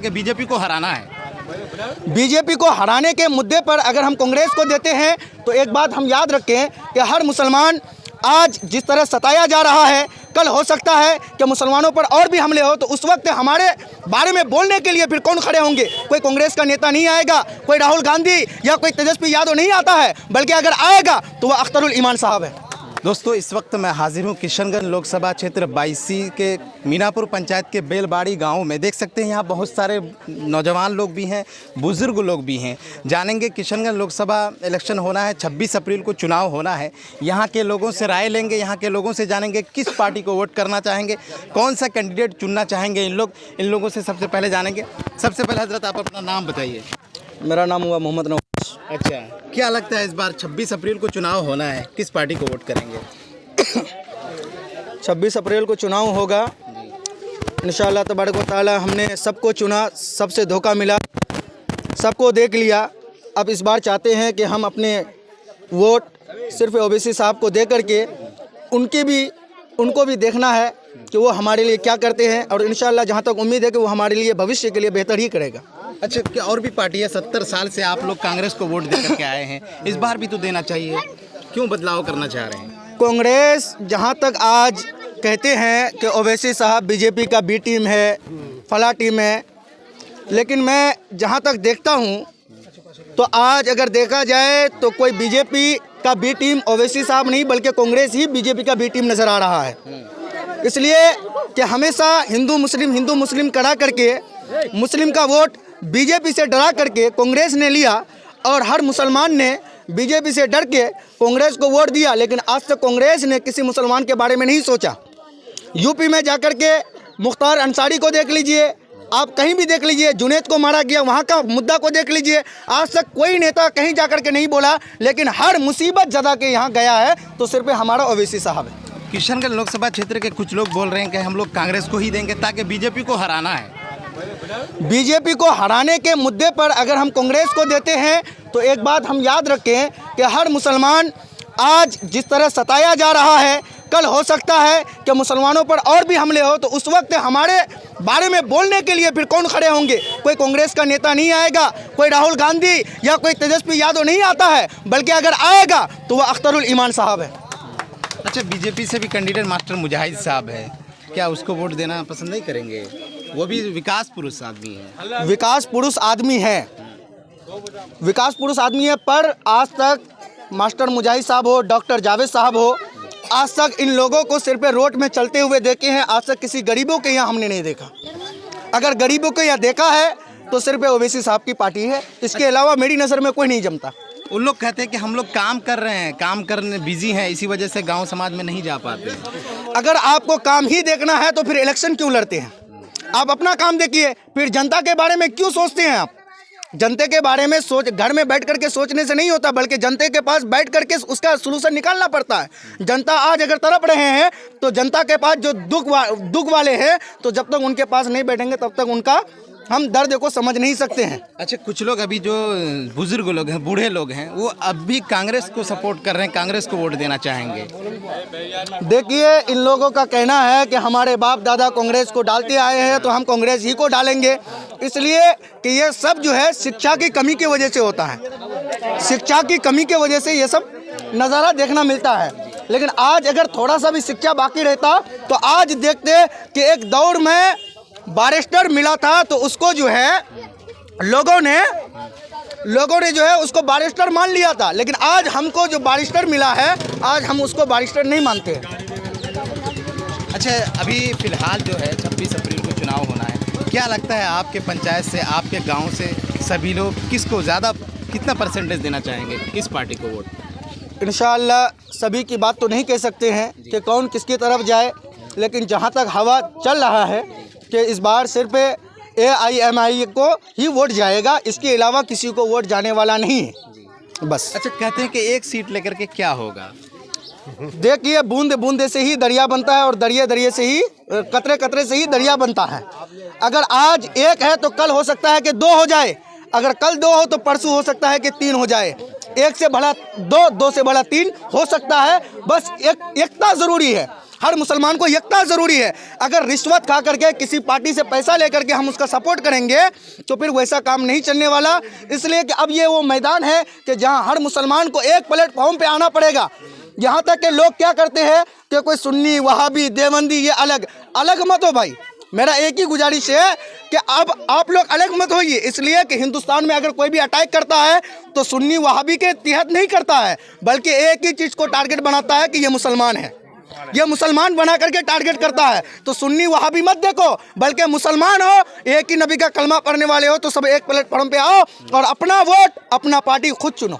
कि बीजेपी को हराना है। बीजेपी को हराने के मुद्दे पर अगर हम कांग्रेस को देते हैं तो एक बात हम याद रखें कि हर मुसलमान आज जिस तरह सताया जा रहा है, कल हो सकता है कि मुसलमानों पर और भी हमले हो, तो उस वक्त हमारे बारे में बोलने के लिए फिर कौन खड़े होंगे? कोई कांग्रेस का नेता नहीं आएगा, कोई राहुल गांधी या कोई तेजस्वी यादव नहीं आता है, बल्कि अगर आएगा तो वह अख्तरुल ईमान साहब है। दोस्तों, इस वक्त मैं हाजिर हूँ किशनगंज लोकसभा क्षेत्र 22 के मीनापुर पंचायत के बेलबाड़ी गांव में। देख सकते हैं यहाँ बहुत सारे नौजवान लोग भी हैं, बुजुर्ग लोग भी हैं। जानेंगे, किशनगंज लोकसभा इलेक्शन होना है, 26 अप्रैल को चुनाव होना है। यहाँ के लोगों से राय लेंगे, यहाँ के लोगों से जानेंगे किस पार्टी को वोट करना चाहेंगे, कौन सा कैंडिडेट चुनना चाहेंगे। इन लोगों से सबसे पहले जानेंगे। सबसे पहले हजरत आप अपना नाम बताइए। मेरा नाम हुआ मोहम्मद नवाज। अच्छा, क्या लगता है इस बार 26 अप्रैल को चुनाव होना है, किस पार्टी को वोट करेंगे? 26 अप्रैल को चुनाव होगा इंशाअल्लाह तबारक व तआला। हमने सबको चुना, सबसे धोखा मिला, सबको देख लिया। अब इस बार चाहते हैं कि हम अपने वोट सिर्फ ओवैसी साहब को दे करके उनको भी देखना है कि वो हमारे लिए क्या करते हैं, और इंशाअल्लाह जहाँ तक उम्मीद है कि वो हमारे लिए भविष्य के लिए बेहतर ही करेगा। अच्छा, क्या और भी पार्टी है? 70 साल से आप लोग कांग्रेस को वोट दे करके आए हैं, इस बार भी तो देना चाहिए, क्यों बदलाव करना चाह रहे हैं? कांग्रेस जहाँ तक आज कहते हैं कि ओवैसी साहब बीजेपी का बी टीम है, फला टीम है, लेकिन मैं जहाँ तक देखता हूँ तो आज अगर देखा जाए तो कोई बीजेपी का बी टीम ओवैसी साहब नहीं, बल्कि कांग्रेस ही बीजेपी का बी टीम नज़र आ रहा है। इसलिए कि हमेशा हिंदू मुस्लिम करा करके मुस्लिम का वोट बीजेपी से डरा करके कांग्रेस ने लिया, और हर मुसलमान ने बीजेपी से डर के कांग्रेस को वोट दिया। लेकिन आज तक कांग्रेस ने किसी मुसलमान के बारे में नहीं सोचा। यूपी में जाकर के मुख्तार अंसारी को देख लीजिए, आप कहीं भी देख लीजिए, जुनैद को मारा गया, वहाँ का मुद्दा को देख लीजिए। आज तक कोई नेता कहीं जाकर के नहीं बोला, लेकिन हर मुसीबत ज़दा के यहाँ गया है तो सिर्फ हमारा ओवैसी साहब है। किशनगंज लोकसभा क्षेत्र के कुछ लोग बोल रहे हैं कि हम लोग कांग्रेस को ही देंगे ताकि बीजेपी को हराना है। बीजेपी को हराने के मुद्दे पर अगर हम कांग्रेस को देते हैं तो एक बात हम याद रखें कि हर मुसलमान आज जिस तरह सताया जा रहा है, कल हो सकता है कि मुसलमानों पर और भी हमले हो, तो उस वक्त हमारे बारे में बोलने के लिए फिर कौन खड़े होंगे? कोई कांग्रेस का नेता नहीं आएगा, कोई राहुल गांधी या कोई तेजस्वी यादव नहीं आता है, बल्कि अगर आएगा तो वह अख्तरुल ईमान साहब है। अच्छा, बीजेपी से भी कैंडिडेट मास्टर मुजाहिद साहब है, क्या उसको वोट देना पसंद नहीं करेंगे? वो भी विकास पुरुष आदमी है। विकास पुरुष आदमी है, विकास पुरुष आदमी है, पर आज तक मास्टर मुजाहिद साहब हो, डॉक्टर जावेद साहब हो, आज तक इन लोगों को सिर पे रोड में चलते हुए देखे हैं। आज तक किसी गरीबों के यहाँ हमने नहीं देखा। अगर गरीबों के यहाँ देखा है तो सिर्फ ओवैसी साहब की पार्टी है, इसके अलावा मेरी नज़र में कोई नहीं जमता। उन लोग कहते हैं कि हम लोग काम कर रहे हैं, काम करने बिजी हैं, इसी वजह से गांव समाज में नहीं जा पाते हैं। अगर आपको काम ही देखना है तो फिर इलेक्शन क्यों लड़ते हैं? आप अपना काम देखिए, फिर जनता के बारे में क्यों सोचते हैं? आप जनता के बारे में घर में बैठ करके सोचने से नहीं होता, बल्कि जनता के पास बैठ करके उसका सलूशन निकालना पड़ता है। जनता आज अगर तड़प रहे हैं तो जनता के पास जो दुख वाले हैं, तो जब तक उनके पास नहीं बैठेंगे तब तक उनका हम दर्द को समझ नहीं सकते हैं। अच्छा, कुछ लोग अभी जो बुजुर्ग लोग हैं, बूढ़े लोग हैं, वो अब भी कांग्रेस को सपोर्ट कर रहे हैं, कांग्रेस को वोट देना चाहेंगे। देखिए, इन लोगों का कहना है कि हमारे बाप दादा कांग्रेस को डालते आए हैं तो हम कांग्रेस ही को डालेंगे, इसलिए कि ये सब जो है शिक्षा की कमी की वजह से होता है। शिक्षा की कमी की वजह से ये सब नज़ारा देखना मिलता है। लेकिन आज अगर थोड़ा सा भी शिक्षा बाकी रहता तो आज देखते कि एक दौर में बैरिस्टर मिला था, तो उसको जो है लोगों ने जो है उसको बैरिस्टर मान लिया था। लेकिन आज हमको जो बैरिस्टर मिला है, आज हम उसको बैरिस्टर नहीं मानते। अच्छा, अभी फिलहाल जो है 26 अप्रैल को चुनाव होना है, क्या लगता है आपके पंचायत से, आपके गांव से सभी लोग किसको ज़्यादा, कितना परसेंटेज देना चाहेंगे, किस पार्टी को वोट? इंशाअल्लाह सभी की बात तो नहीं कह सकते हैं कि कौन किसकी तरफ जाए, लेकिन जहाँ तक हवा चल रहा है कि इस बार सिर्फ AIMI को ही वोट जाएगा, इसके अलावा किसी को वोट जाने वाला नहीं है बस। अच्छा, कहते हैं कि एक सीट लेकर के क्या होगा? देखिए, बूंद बूंदे से ही दरिया बनता है, और दरिया दरिया से ही, कतरे कतरे से ही दरिया बनता है। अगर आज एक है तो कल हो सकता है कि दो हो जाए, अगर कल दो हो तो परसों हो सकता है कि तीन हो जाए। एक से बड़ा दो, दो से बड़ा तीन हो सकता है, बस एकता ज़रूरी है। हर मुसलमान को एकता ज़रूरी है। अगर रिश्वत खा करके किसी पार्टी से पैसा लेकर के हम उसका सपोर्ट करेंगे तो फिर वैसा काम नहीं चलने वाला। इसलिए कि अब ये वो मैदान है कि जहाँ हर मुसलमान को एक प्लेटफॉर्म पे आना पड़ेगा। यहाँ तक के लोग क्या करते हैं कि कोई सुन्नी, वहाबी, देवबंदी, ये अलग अलग मत हो भाई। मेरा एक ही गुजारिश है कि अब आप लोग अलग मत होइए, इसलिए कि हिंदुस्तान में अगर कोई भी अटैक करता है तो सुन्नी वहाबी के तहत नहीं करता है, बल्कि एक ही चीज़ को टारगेट बनाता है कि ये मुसलमान है, ये मुसलमान बना करके टारगेट करता है। तो सुन्नी वहाबी मत देखो, बल्कि मुसलमान हो, एक ही नबी का कलमा पढ़ने वाले हो, तो सब एक प्लेटफॉर्म पे आओ और अपना वोट, अपना पार्टी खुद चुनो।